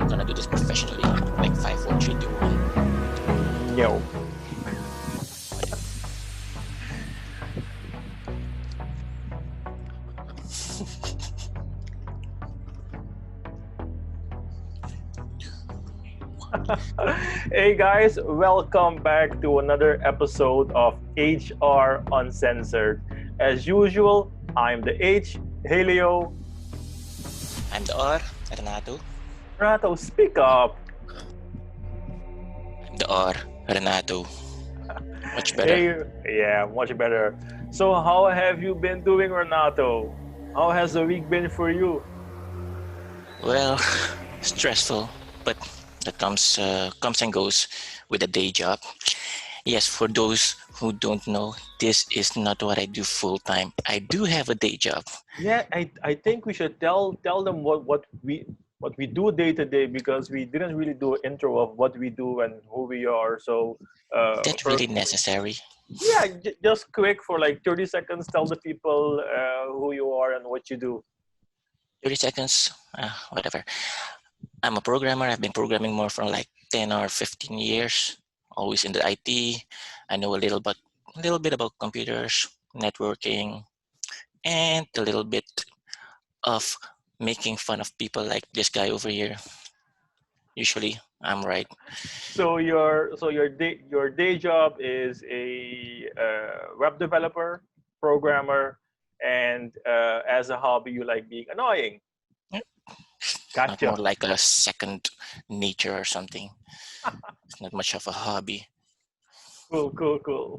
gonna do this professionally. Like 5, 4, 3, 2, 1. Yo. Hey guys, welcome back to another episode of HR Uncensored. As usual, I'm the H, Helio. I'm the R, Renato. Renato, speak up. I'm the R, Renato. Much better. Hey, yeah, much better. So how have you been doing, Renato? How has the week been for you? Well, stressful, but that comes and goes with a day job. Yes, for those who don't know, this is not what I do full time. I do have a day job. Yeah, I think we should tell them what we do day to day, because we didn't really do an intro of what we do and who we are. So That's for really necessary. yeah, just quick for like 30 seconds, tell the people who you are and what you do. 30 seconds, whatever. I'm a programmer. I've been programming more for like 10 or 15 years. Always in the IT. I know a little bit about computers, networking, and a little bit of making fun of people like this guy over here. Usually, I'm right. So your day job is a web developer, programmer, and as a hobby you like being annoying. Not more Gotcha. like a second nature or something. It's not much of a hobby. Cool.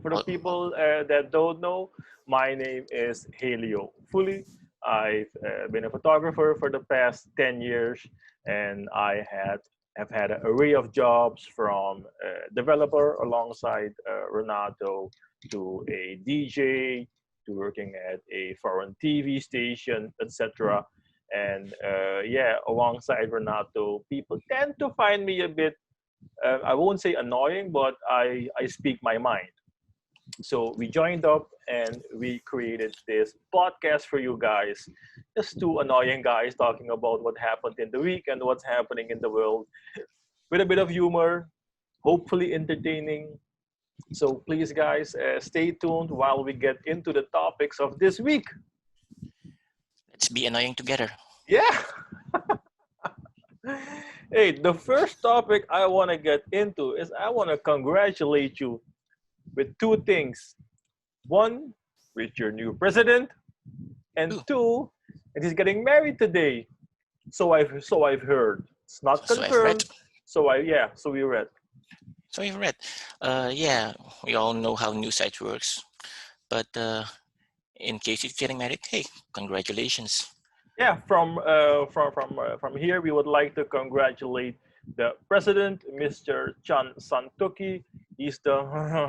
For the Oh, people that don't know, my name is Helio. Fully, I've been a photographer for the past 10 years, and have had an array of jobs from developer alongside Renato to a DJ to working at a foreign TV station, etc. And yeah, alongside Renato, people tend to find me a bit I won't say annoying, but I speak my mind. So we joined up and we created this podcast for you guys. Just two annoying guys talking about what happened in the week and what's happening in the world with a bit of humor, hopefully entertaining. So please, guys, stay tuned while we get into the topics of this week. let's be annoying together. Yeah. Hey, the first topic I want to get into is I want to congratulate you with two things. One, with your new president, and Ooh, two, it is getting married today. So I've heard. It's not so I've read. confirmed. So we read. So I've read. Yeah, we all know how news site works. But in case you're getting married, hey, congratulations. Yeah, from here we would like to congratulate the president, Mr. Chan Santuki. He's the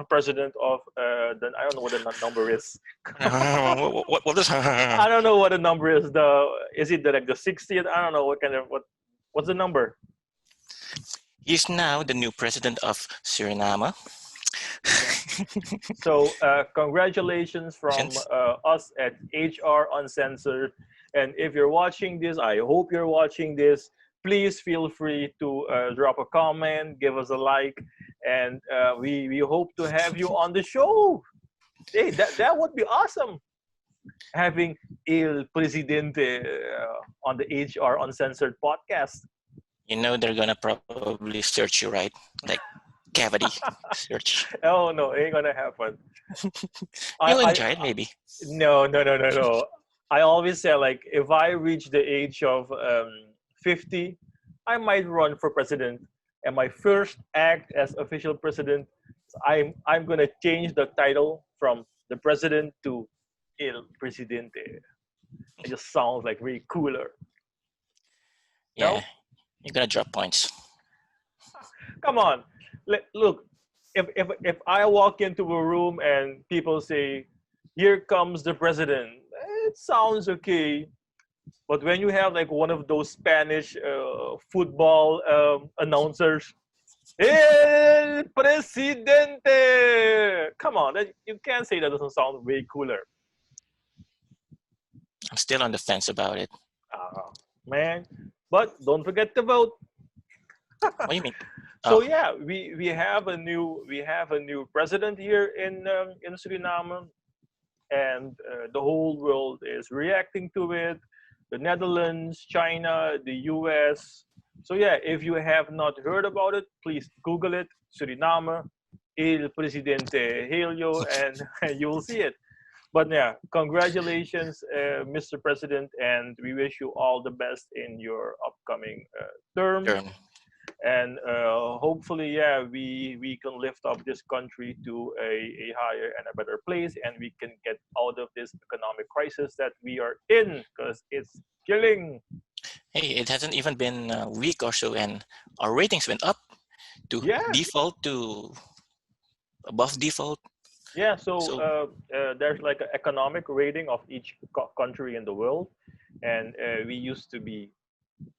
president of the I don't know what the number is. What is? I don't know what the number is. Is it like the 60th? I don't know what's the number. He's now the new president of Suriname. So congratulations from us at HR Uncensored. And if you're watching this, I hope you're watching this. Please feel free to drop a comment, give us a like, and we hope to have you on the show. Hey, that would be awesome. Having El Presidente on the HR Uncensored podcast. You know they're gonna probably search you, right? Like cavity search. Oh no, ain't gonna happen. You'll I enjoy it, maybe. no. I always say, like, if I reach the age of 50, I might run for president. And my first act as official president, I'm gonna change the title from the president to El Presidente. It just sounds like way cooler. Yeah, No, you're gonna drop points. come on. Look, if I walk into a room and people say, "Here comes the president," it sounds okay. But when you have like one of those Spanish football announcers, El Presidente! Come on, you can't say that doesn't sound way cooler. I'm still on the fence about it. Man. But don't forget to vote. What do you mean? So Oh, yeah, we have a new president here in Suriname, and the whole world is reacting to it. The Netherlands, China, the US. So yeah, if you have not heard about it, please Google it. Suriname, El Presidente Helio, and you will see it. But yeah, congratulations, Mr. President, and we wish you all the best in your upcoming term. turn. And hopefully, yeah, we can lift up this country to a higher and a better place, and we can get out of this economic crisis that we are in, because it's killing. Hey, it hasn't even been a week or so, and our ratings went up to Yeah, default to above default. yeah. So So there's like an economic rating of each country in the world, and we used to be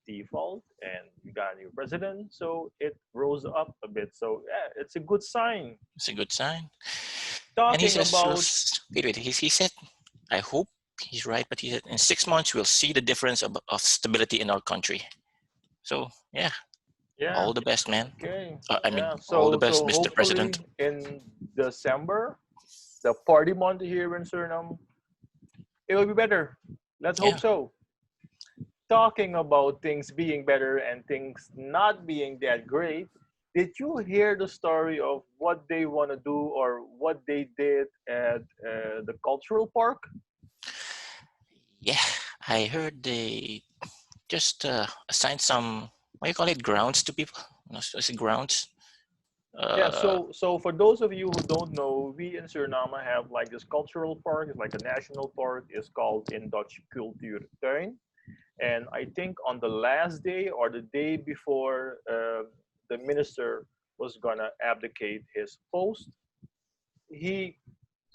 default, and we got a new president, so it rose up a bit. So yeah, it's a good sign. it's a good sign. And he Talking says, about wait, he said, I hope he's right, but he said, in 6 months, we'll see the difference of stability in our country. So, yeah, yeah, all the best, man. okay, I mean, yeah. all the So best, so Mr. President. hopefully in December, the party month here in Suriname, it will be better. Let's hope Yeah. so. Talking about things being better and things not being that great, did you hear the story of what they want to do or what they did at the cultural park? Yeah, I heard they just assigned some, what do you call it, grounds to people? No, is it grounds? Yeah, Uh, so for those of you who don't know, we in Suriname have like this cultural park. It's like a national park. It's called in Dutch Cultuurtuin. And I think on the last day or the day before the minister was gonna abdicate his post, he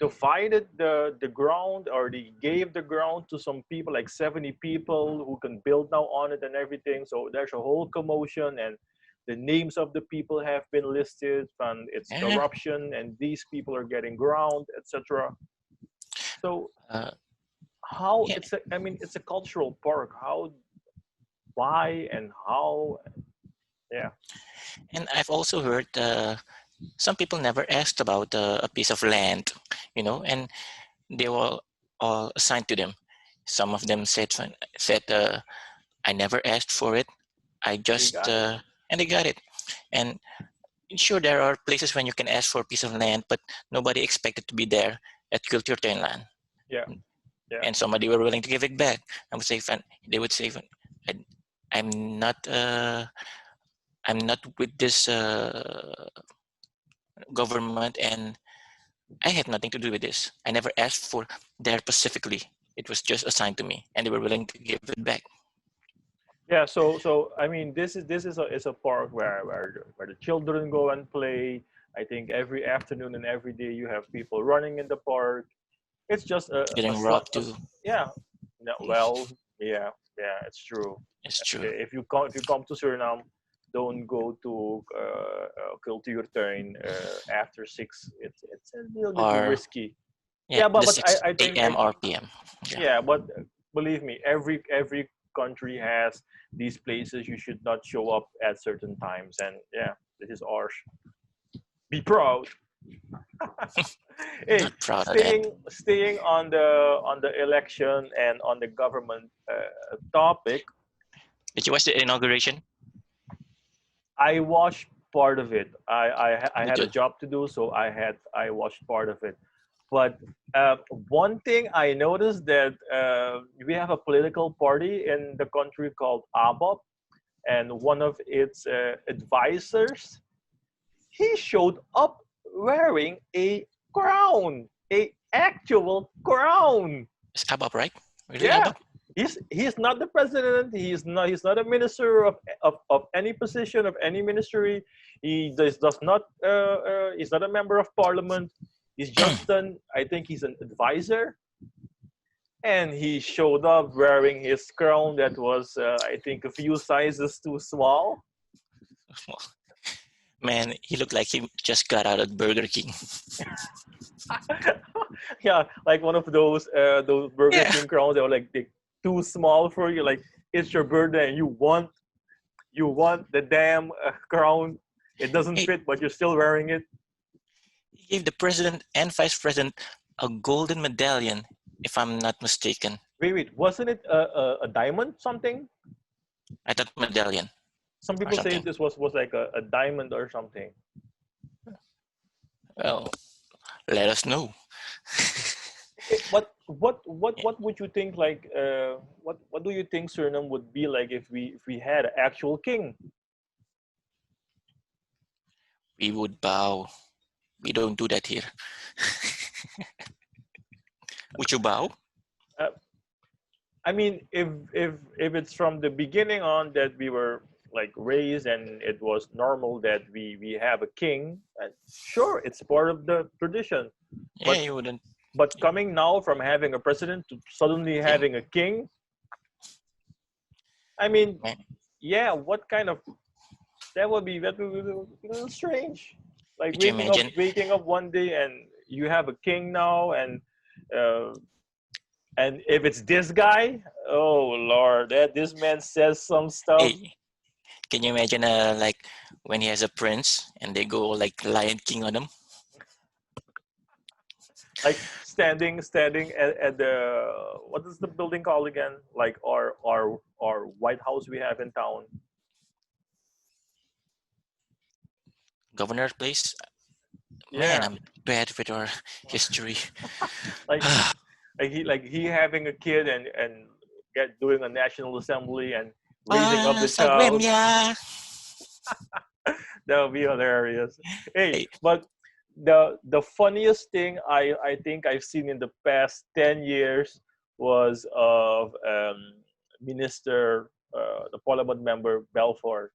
divided the ground, or they gave the ground to some people, like 70 people who can build now on it and everything. So there's a whole commotion, and the names of the people have been listed, and it's yeah, corruption, and these people are getting ground, etc. So uh, how yeah. it's a, I mean, it's a cultural park. How, why, and how? Yeah, And I've also heard some people never asked about a piece of land, and they were all assigned to them. Some of them said, I never asked for it. I they just got it. and they got it. And sure, there are places when you can ask for a piece of land, but nobody expected to be there at Culture land, Yeah, yeah, and somebody were willing to give it back. I would say, they would say, I, I'm not, I'm not with this government, and I had nothing to do with this. I never asked for there specifically. It was just assigned to me, and they were willing to give it back. yeah. So I mean, this is a park where the children go and play. I think every afternoon and every day you have people running in the park. It's just a, Getting sli- robbed a too. yeah. No, well, yeah, yeah, it's true. It's true. If you come to Suriname, don't go to Cultuurtuin after 6. It's a little bit Or risky. yeah, Yeah, the but I, 6 I think a.m. or p.m. Yeah, yeah, but believe me, every country has these places you should not show up at certain times, and yeah, this is ours. Be proud. Hey, not proud of that. staying on the election and on the government topic, Did you watch the inauguration? I watched part of it. I Me had a too. job to do, so I watched part of it. But one thing I noticed that we have a political party in the country called ABOP, and one of its advisors, he showed up wearing a crown, a actual crown. It's ABAP, right? Really Yeah, ABAP? he's not the president. He's not a minister of any position of any ministry. He does not he's not a member of parliament. He's just an, I think he's an advisor, and he showed up wearing his crown that was I think a few sizes too small. Man, he looked like he just got out of Burger King. Yeah, like one of those Burger Yeah. King crowns that were like too small for you. Like it's your birthday and you want You want the damn crown. It doesn't Hey, fit, but you're still wearing it. he gave the president and vice president a golden medallion, if I'm not mistaken. Wait. Wasn't it a diamond something? I thought medallion Some or people say something. this was like a diamond or something. Well, let us know. But Yeah, what would you think like what do you think Suriname would be like if we had an actual king? we would bow. We don't do that here. Would you bow? Uh, I mean, if it's from the beginning on that we were like raised and it was normal that we have a king, sure, it's part of the tradition. Yeah, But you wouldn't. coming now from having a president to suddenly King. having a king, I mean, Yeah. yeah, what kind of that would be a little strange. Like Could you imagine? waking up one day and you have a king now, uh, and if it's this guy, oh Lord, that this man says some stuff Hey, can you imagine like when he has a prince and they go like Lion King on him? like standing at the what is the building called again? Like our White House we have in town. Governor's place? Man, Yeah, I'm bad with our history. like like he having a kid and get doing a national assembly and raising up the child. Sagwemya! That would be hilarious. Hey, Hey, but the funniest thing I think I've seen in the past 10 years was of Minister the Parliament member Belfort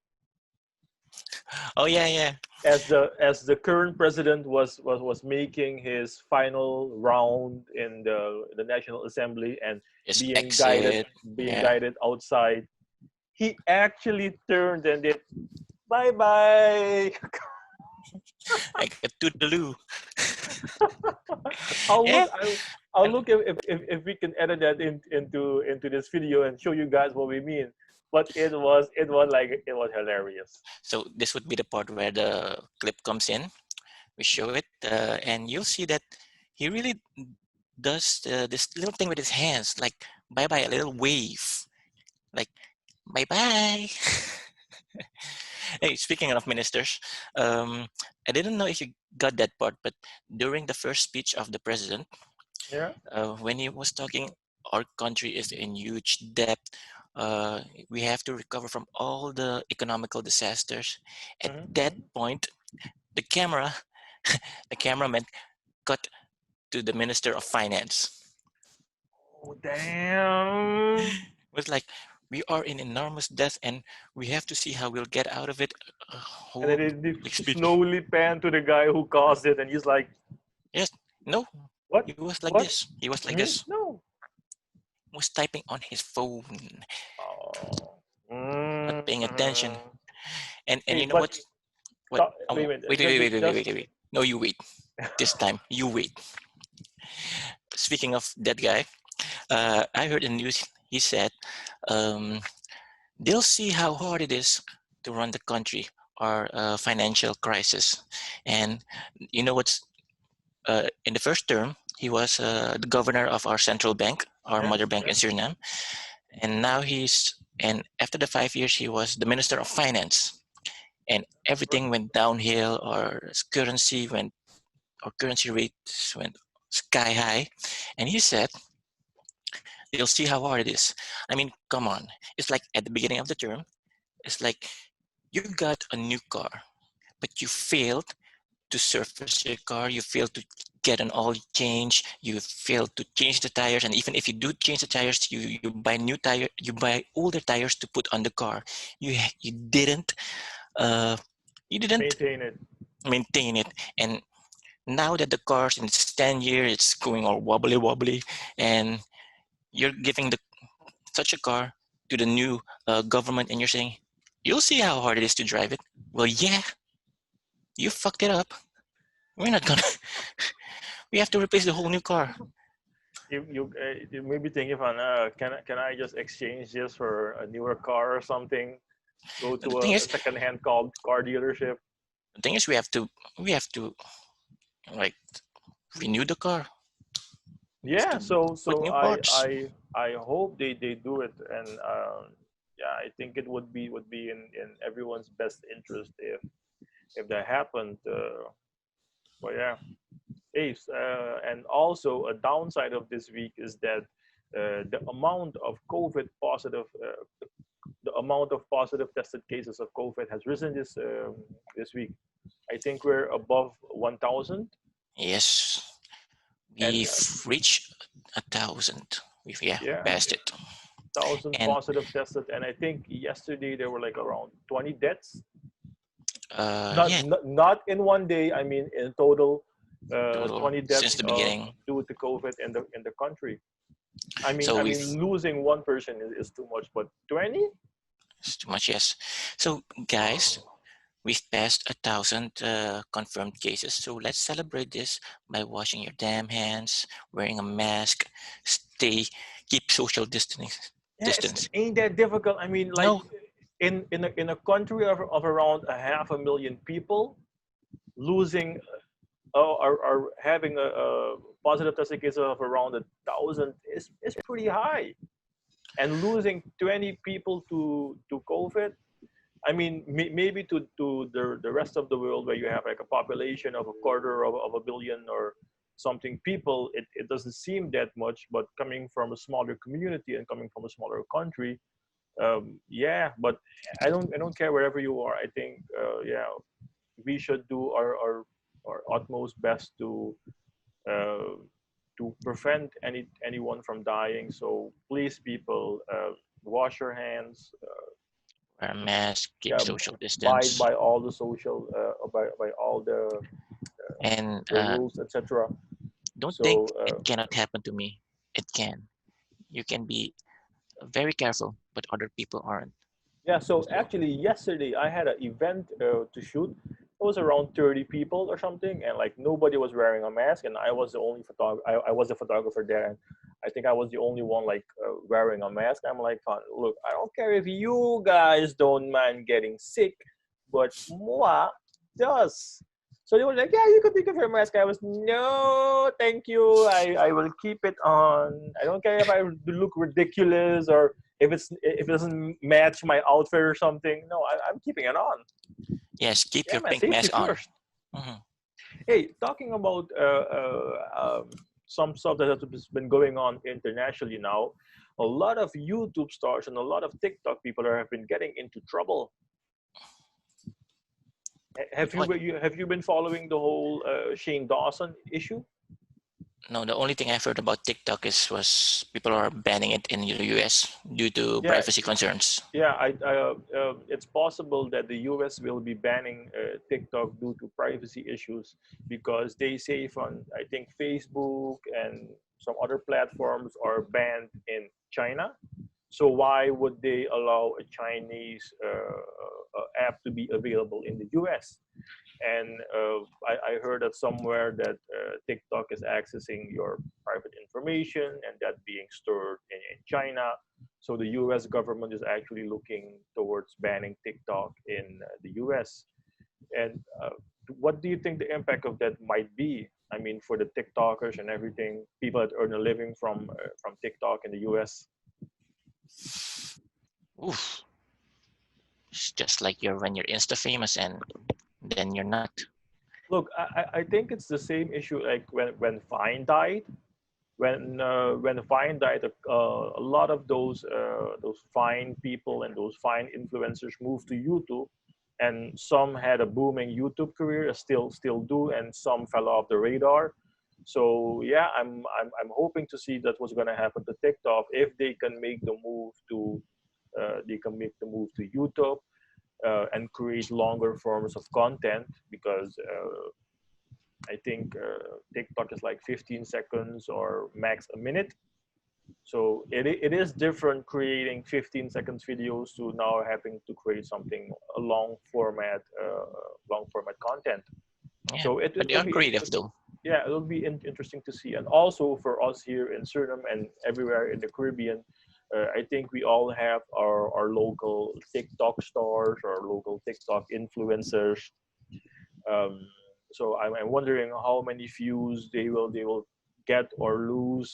oh yeah, yeah. as the current president was making his final round in the National Assembly and Just being guided exit. being Yeah, guided outside. He actually turned and did bye bye. like a toodaloo. I'll Yeah, look. I'll look if we can edit that into this video and show you guys what we mean. But it was hilarious. so this would be the part where the clip comes in. We show it, and you'll see that he really does this little thing with his hands, like bye bye, a little wave, like bye bye. Hey, speaking of ministers, I didn't know if you got that part, but during the first speech of the president, Yeah. when he was talking, our country is in huge debt. Uh, we have to recover from all the economical disasters. At that Mm-hmm. point, the camera, the cameraman cut to the Minister of Finance. Oh damn! It was like, we are in enormous debt and we have to see how we'll get out of it. A And then whole big it speech. slowly pan to the guy who caused it, and he's like, Yes, no, "What? he was like What? this. He was like Hmm? this. No." He was typing on his phone, Oh. not paying attention. Mm. And Hey, you know but what's what? wait a Oh, minute. wait, wait, wait, wait, wait, Just wait, wait. No, you wait. This time, you wait. Speaking of that guy, I heard in the news he said, um, they'll see how hard it is to run the country or financial crisis. And you know what's in the first term, he was the governor of our central bank, our yeah, mother bank yeah. in Suriname, and now and after the 5 years, he was the minister of finance, and everything went downhill. Our currency rates went sky high, and he said they'll see how hard it is. I mean, come on, it's like at the beginning of the term, it's like you got a new car, but you failed to surface your car, you fail to get an oil change, you fail to change the tires, and even if you do change the tires, you buy new tire, you buy older tires to put on the car. You didn't uh, you didn't Maintain it. maintain it, and now that the car's in its 10 year, it's going all wobbly wobbly, and you're giving such a car to the new government, and you're saying you'll see how hard it is to drive it. Well, yeah, you fucked it up. We're not gonna. We have to replace the whole new car. You may be thinking, can I just exchange this for a newer car or something? Go And the to thing a is, second-hand car dealership. we have to like renew the car. We have Yeah, to put so new parts. I hope they do it, and yeah, I think it would be in everyone's best interest if that happened. But yeah, Ace, and also a downside of this week is that the amount of COVID positive, the amount of positive tested cases of COVID has risen this week. I think we're above 1,000, Yes, and we've reached 1,000. We yeah, passed it. 1,000 And positive tested, and I think yesterday there were like around 20 deaths. yeah, Not in one day. I mean, in total, total 20 since deaths the beginning. due to COVID in the country. I mean, So I we've mean, losing one person is too much, but 20? it's too much. Yes. So guys, we've passed 1,000 confirmed cases. So let's celebrate this by washing your damn hands, wearing a mask, stay, keep social distance. Yeah, it's Distance. ain't that difficult. I mean, like No, in a country of around a half a million people, losing or having a positive testing case of around 1,000 is pretty high, and losing 20 people to COVID. I mean, maybe to the rest of the world where you have like a population of a quarter of a billion or something people, it doesn't seem that much. But coming from a smaller community and coming from a smaller country, yeah. But I don't care wherever you are. I think yeah, we should do our utmost best uh, to prevent anyone from dying. So please, people, wash your hands. wear a mask, keep Yeah, social abide distance, by all the social, by all and the rules, etc. don't think So it cannot happen to me. It can. You can be very careful, but other people aren't. yeah, so So actually yesterday I had an event to shoot. It was around 30 people or something, and like nobody was wearing a mask, and I was the only I was the photographer there, and I think I was the only one like wearing a mask. I'm like, look, I don't care if you guys don't mind getting sick, but moi does. So they were like, yeah, you could take off your mask. I was, no, thank you. I will keep it on. I don't care if I look ridiculous or if it doesn't match my outfit or something. No, I'm keeping it on. yes, keep Yeah, your man, pink safety mask on. first. Mhm. Hey, talking about some stuff that has been going on internationally now, a lot of YouTube stars and a lot of TikTok people have been getting into trouble. With what? Have you been following the whole Shane Dawson issue? No, the only thing I've heard about TikTok was people are banning it in the US due to Yeah, privacy concerns. yeah. It's possible that the U.S. will be banning TikTok due to privacy issues because they say from I think Facebook and some other platforms are banned in China. So why would they allow a Chinese app to be available in the U.S.? And I heard that somewhere that TikTok is accessing your private information and that being stored in China. So the U.S. government is actually looking towards banning TikTok in the U.S. And what do you think the impact of that might be? I mean, for the TikTokers and everything, people that earn a living from TikTok in the U.S. Oof. It's just like when you're Insta famous and then you're not. Look, I think it's the same issue like when Vine died. When Vine died, a lot of those Vine people and those Vine influencers moved to YouTube, and some had a booming YouTube career, still do, and some fell off the radar. So yeah, I'm hoping to see that what's going to happen to TikTok if they can make the move to YouTube and create longer forms of content because I think TikTok is like 15 seconds or max a minute. So it is different creating 15 seconds videos to now having to create something a long format content. Yeah, So but it they will are be creative though. yeah, it'll be interesting to see. And also for us here in Suriname and everywhere in the Caribbean, I think we all have our local TikTok stars, our local TikTok influencers. Um, so I'm wondering how many views they will get or lose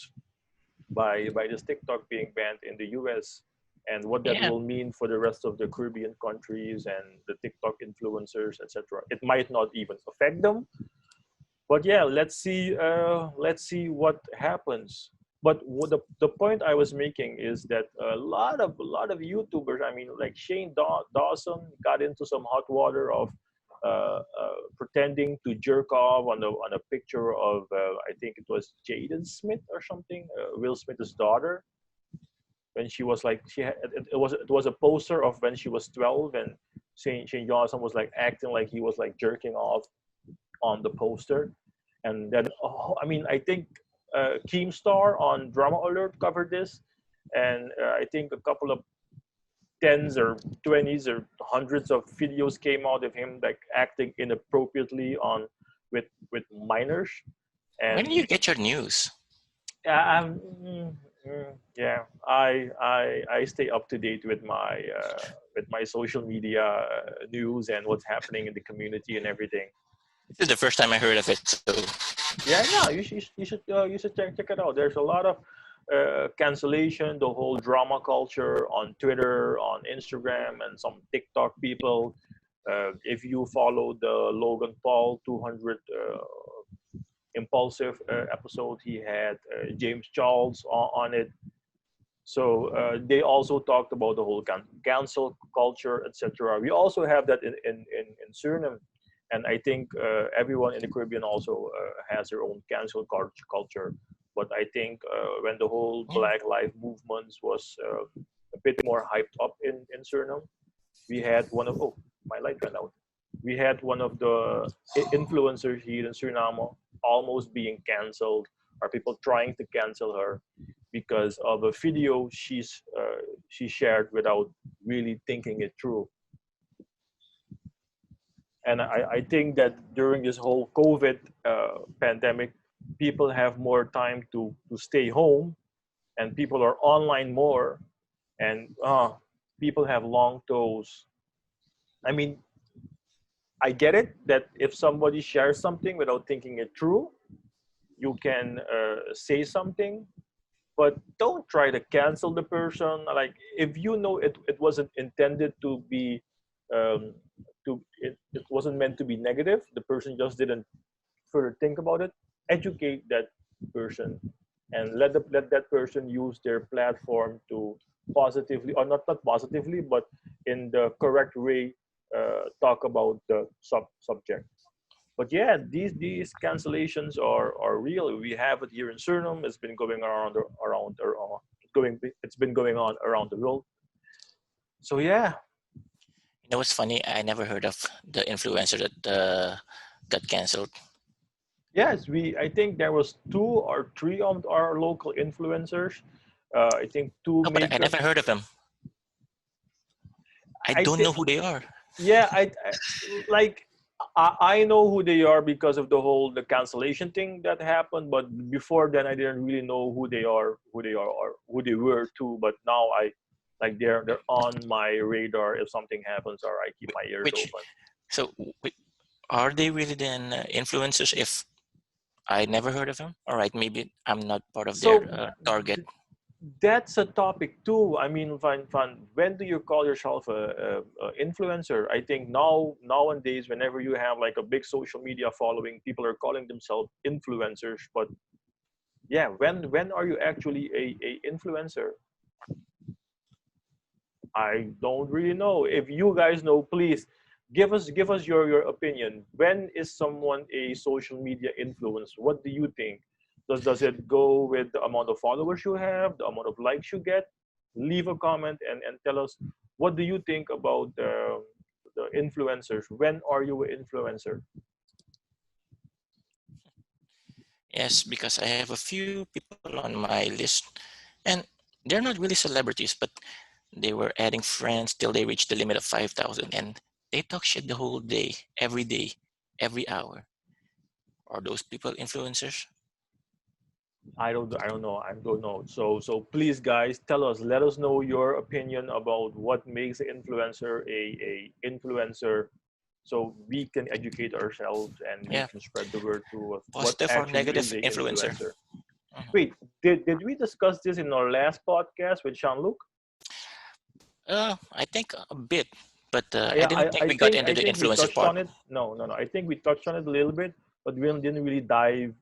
by this TikTok being banned in the US, and what that Yeah. will mean for the rest of the Caribbean countries and the TikTok influencers, etc. It might not even affect them, but yeah, let's see what happens. But the point I was making is that a lot of YouTubers, I mean, like Shane Dawson got into some hot water of pretending to jerk off on a picture of I think it was Jaden Smith or something, Will Smith's daughter, when she was like it was a poster of when she was 12, and Shane Dawson was like acting like he was like jerking off on the poster. And then, oh, I mean, I think Keemstar on Drama Alert covered this, and I think a couple of tens or twenties or hundreds of videos came out of him like acting inappropriately on with minors. When do And you get your news? yeah, I stay up to date with my social media news and what's happening in the community and everything. This is the first time I heard of it. So Yeah, no, you should check it out. There's a lot of cancellation, the whole drama culture on Twitter, on Instagram, and some TikTok people. If you follow the Logan Paul 200 impulsive episode, he had James Charles on it. So they also talked about the whole cancel culture, etc. We also have that in Suriname, and I think everyone in the Caribbean also has their own cancel culture. But I think when the whole yeah. Black Lives Movement was a bit more hyped up in Suriname, we had one of my light went out. We had one of the influencers here in Suriname almost being canceled, or people trying to cancel her because of a video she shared without really thinking it through. And I think that during this whole COVID pandemic, people have more time to stay home, and people are online more, and people have long toes. I mean, I get it that if somebody shares something without thinking it through, you can say something, but don't try to cancel the person. Like, if you know it wasn't intended to be, it wasn't meant to be negative, the person just didn't further think about it, educate that person and let that person use their platform to positively, or not positively, but in the correct way, talk about the subject. But yeah, these cancellations are real. We have it here in Suriname. It's been going it's been going on around the world. So yeah. You know what's funny? I never heard of the influencer that got canceled. Yes, I think there was two or three of our local influencers. I think two No, but I major. never heard of them. I I don't know think who they are. yeah, I like I know who they are because of the cancellation thing that happened. But before then, I didn't really know who they are, or who they were too. But now I like they're on my radar if something happens, or I keep my ears Which open. so are they really then influencers? If I never heard of them, all right, maybe I'm not part of their So target. that's a topic too. I mean, fun. When do you call yourself a influencer? I think nowadays, whenever you have like a big social media following, people are calling themselves influencers. But yeah, when are you actually a influencer? I don't really know. If you guys know, please give us your opinion. When is someone a social media influence? What do you think? Does it go with the amount of followers you have, the amount of likes you get? Leave a comment and tell us what do you think about the influencers. When are you an influencer? Yes, because I have a few people on my list, and they're not really celebrities, but they were adding friends till they reached the limit of 5,000, and they talk shit the whole day, every hour. Are those people influencers? I don't know. I don't know. So please, guys, tell us. Let us know your opinion about what makes an influencer a influencer, so we can educate ourselves and we Yeah, can spread the word to what positive or actually is negative a influencer. influencer. Mhm. Wait, did we discuss this in our last podcast with Sean Luke? I think a bit, but I Yeah, didn't think I we got think into I the think we influencer touched part. on it. No. I think we touched on it a little bit, but we didn't really dive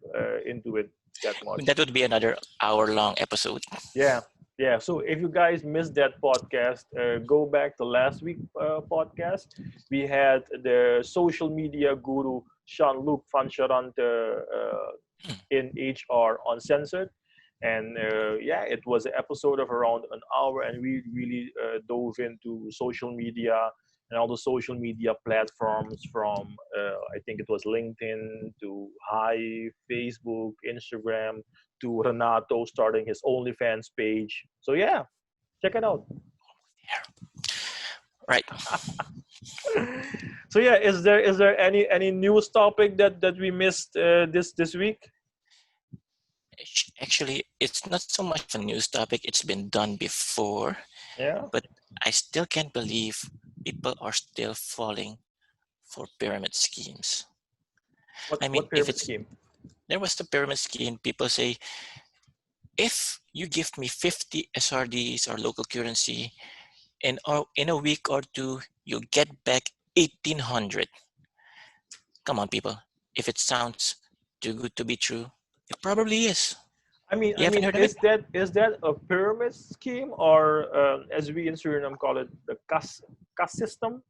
into it that much. That would be another hour-long episode. Yeah, yeah. So if you guys missed that podcast, go back to last week podcast. We had the social media guru Jean-Luc Van Charante in HR Uncensored. And yeah, it was an episode of around an hour, and we really dove into social media and all the social media platforms from I think it was LinkedIn to Hive, Facebook, Instagram, to Renato starting his OnlyFans page. So yeah, check it out. Right. So yeah, is there any news topic that we missed this week? Actually, it's not so much of a news topic. It's been done before, Yeah. but I still can't believe people are still falling for pyramid schemes. What I mean, what if pyramid it's scheme? there was the pyramid scheme, people say, if you give me 50 SRDs or local currency, in a week or two, you get back 1800. Come on, people. If it sounds too good to be true, it probably is. I You haven't mean, heard of it? is that a pyramid scheme, or as we in Suriname call it, the kas system?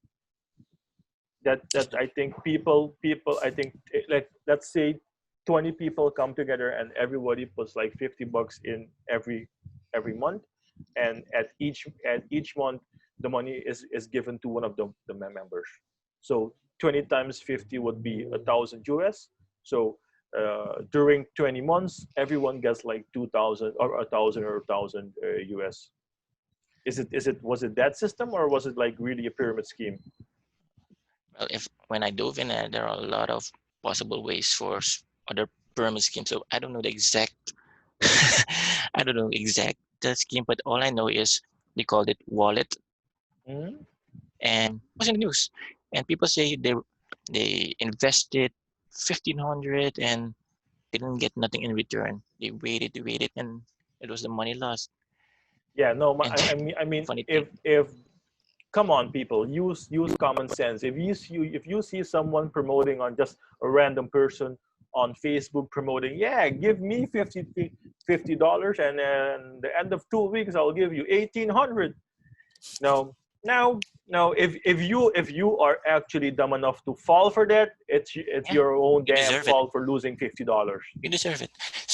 That I think people I think like let's say 20 people come together and everybody puts like $50 in every month, and at each month the money is given to one of the members. So 20 times 50 would be 1,000 US. So during 20 months everyone gets like 2,000 or 1,000 or 1,000 US. Is it was it that system, or was it like really a pyramid scheme? Well, if when I dove in, there are a lot of possible ways for other pyramid schemes. So I don't know the exact, I don't know exact scheme, but all I know is they called it wallet, Mhm. and it was in the news. And people say they invested 1,500 and didn't get nothing in return. They waited, and it was the money lost. Yeah, no, And I mean, funny thing, if come on, people, use common sense. If you see someone promoting on just a random person on Facebook promoting, yeah, give me $50, and then the end of 2 weeks I'll give you 1,800. No, no, no. If you are actually dumb enough to fall for that, it's yeah, your own you damn deserve it. fault for losing $50. You deserve it.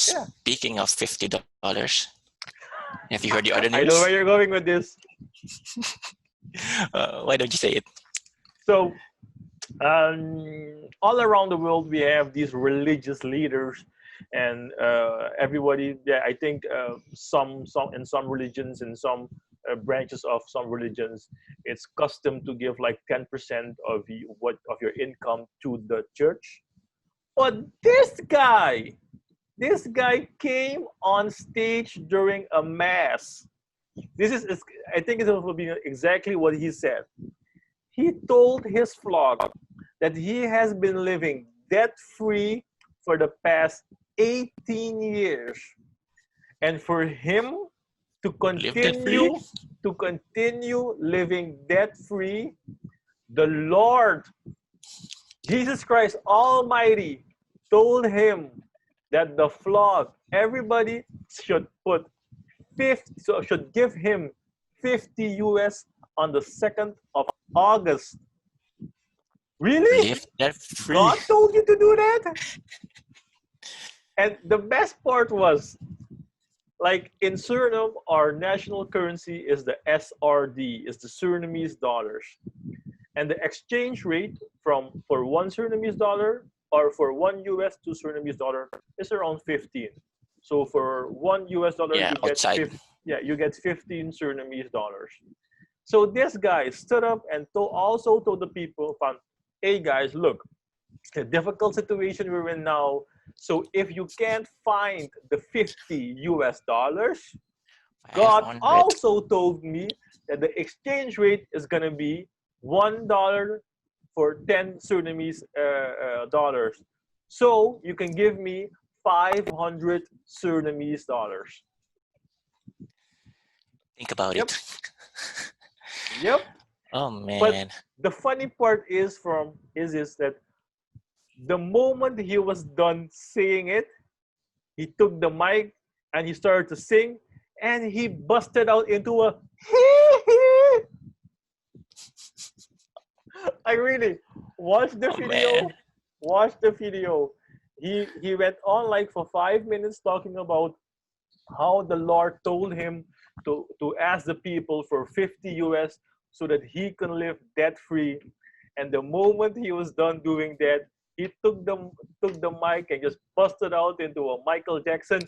Yeah, Speaking of $50, have you heard the other I know news? where you're going with this. Why don't you say it? So all around the world we have these religious leaders, and everybody, yeah, I think some in some religions, in some branches of some religions, it's custom to give like 10% of your income to the church. But this guy came on stage during a mass. I think it will be exactly what he said. He told his flock that he has been living debt free for the past 18 years. And for him to Live that free? continue living debt free, the Lord Jesus Christ Almighty told him that the flock, everybody should put 50, so should give him 50 US on the 2nd of August. Really? Live that free. God told you to do that? And the best part was, like in Suriname, our national currency is the SRD, is the Surinamese dollars. And the exchange rate for one Surinamese dollar or for one US to Surinamese dollar is around 15. So for one US dollar, Yeah, you get outside. 50, yeah, you get 15 Surinamese dollars. So this guy stood up and also told the people, hey guys, look, the difficult situation we're in now. So if you can't find the 50 US dollars, God 500. also told me that the exchange rate is gonna be $1 for 10 Surinamese dollars. So you can give me 500 Surinamese dollars. Think about Yep, it. yep. Oh But man. the funny part is that the moment he was done saying it, he took the mic and he started to sing, and he busted out into a I really watch the Oh man. video. Watch the video. He went on like for 5 minutes talking about how the Lord told him to ask the people for 50 US so that he can live debt free. And the moment he was done doing that, he took the mic and just busted out into a Michael Jackson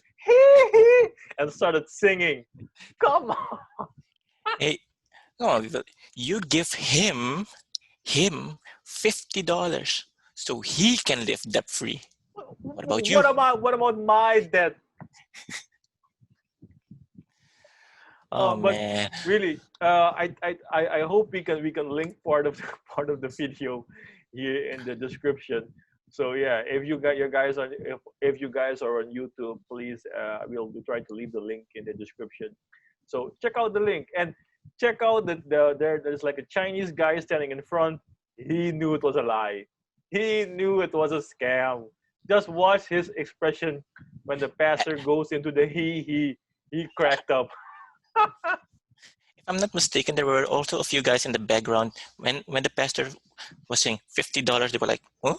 and started singing. Come on. Hey, come on, people. You give him $50 so he can live debt free. What about you? What about my debt? Oh But man. really, I hope we can link part of part of the video here in the description. So yeah, if you got your guys on if you guys are on YouTube, please we'll be trying to leave the link in the description. So check out the link and check out there's like a Chinese guy standing in front. He knew it was a lie. He knew it was a scam. Just watch his expression when the pastor goes into the he cracked up. If I'm not mistaken, there were also a few guys in the background when the pastor was saying $50. They were like, "Huh?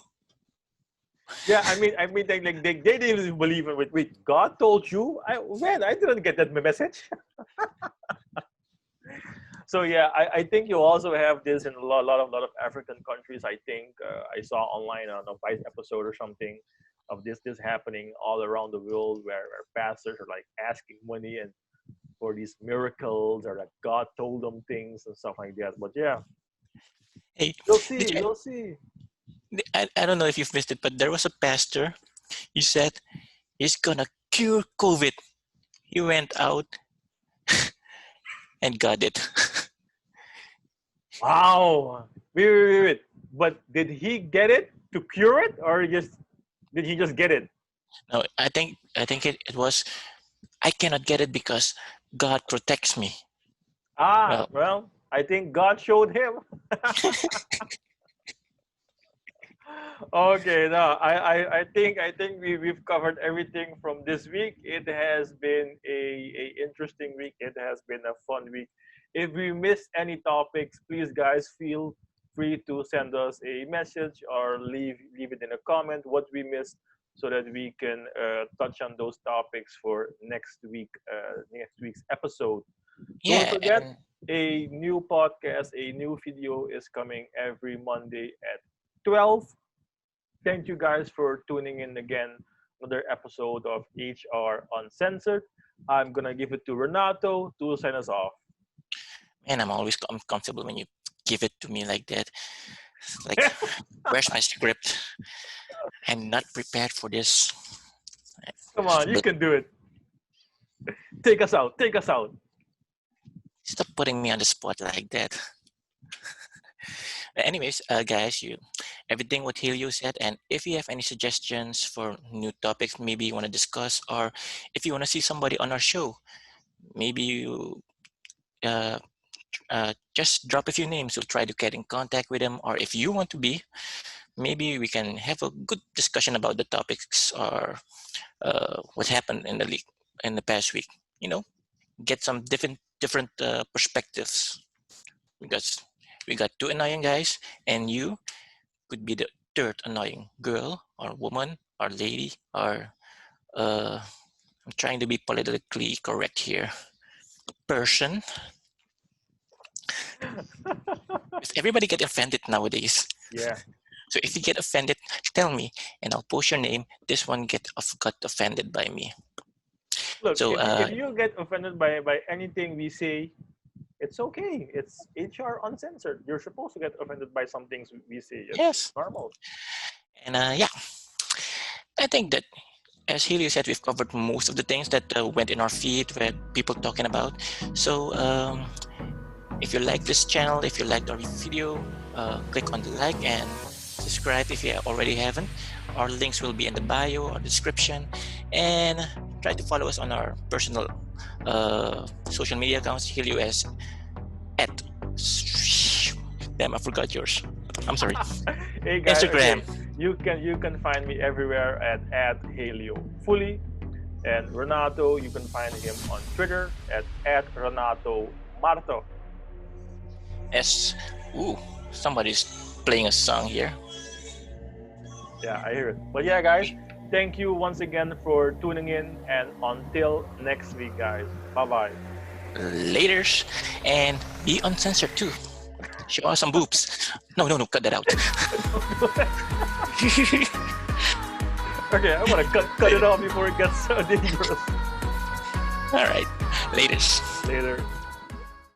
Yeah, I mean, they didn't even believe in it. Wait, God told you? I didn't get that message. So yeah, I think you also have this in a lot of African countries. I think I saw online on a Vice episode or something of this happening all around the world where pastors are like asking money and for these miracles or that God told them things and stuff like that. But yeah, Hey, you'll did see, you?" you'll see. I don't know if you've missed it, but there was a pastor. He said he's gonna cure COVID. He went out and got it. Wow. Wait. But did he get it to cure it, or did he just get it? No, I think it was I cannot get it because God protects me. Ah, Well, well, I think God showed him. Okay, no, I think we've covered everything from this week. It has been a interesting week. It has been a fun week. If we missed any topics, please guys feel free to send us a message or leave it in a comment what we missed so that we can touch on those topics for next week's episode. Don't yeah, forget, and a new podcast, a new video is coming every Monday at 12. Thank you guys for tuning in again. Another episode of HR Uncensored. I'm gonna give it to Renato to sign us off. man, I'm always comfortable when you give it to me like that. It's like, where's my script? I'm not prepared for this. Come on, you But can do it. Take us out. Take us out. stop putting me on the spot like that. But anyways, guys, everything what Helio said, and if you have any suggestions for new topics, maybe you want to discuss, or if you want to see somebody on our show, maybe you uh, just drop a few names. We'll try to get in contact with them, or if you want to be, maybe we can have a good discussion about the topics or what happened in the league in the past week. You know, get some different perspectives because we got two annoying guys, and you could be the third annoying girl or woman or lady or I'm trying to be politically correct here. Person. Because everybody get offended nowadays. Yeah. So if you get offended, tell me, and I'll post your name. This one got offended by me. Look, So if you get offended by anything we say, it's okay. It's HR Uncensored. You're supposed to get offended by some things we say. It's yes, normal. and yeah. I think that, as Helio said, we've covered most of the things that went in our feed where people talking about. So if you like this channel, if you liked our video, click on the like and subscribe if you already haven't. Our links will be in the bio or description, and try to follow us on our personal social media accounts. Helio is at damn, I forgot yours. I'm sorry. Hey guys, Instagram. okay, you can find me everywhere at Helio fully, and Renato, you can find him on Twitter at Renato Marto. S. Ooh, somebody's playing a song here. Yeah, I hear it. But yeah, guys, thank you once again for tuning in, and until next week, guys. Bye bye. Laters, and be uncensored too. Show us some boobs. No, cut that out. Okay, I want to cut it off before it gets so dangerous. All right, laters. Later.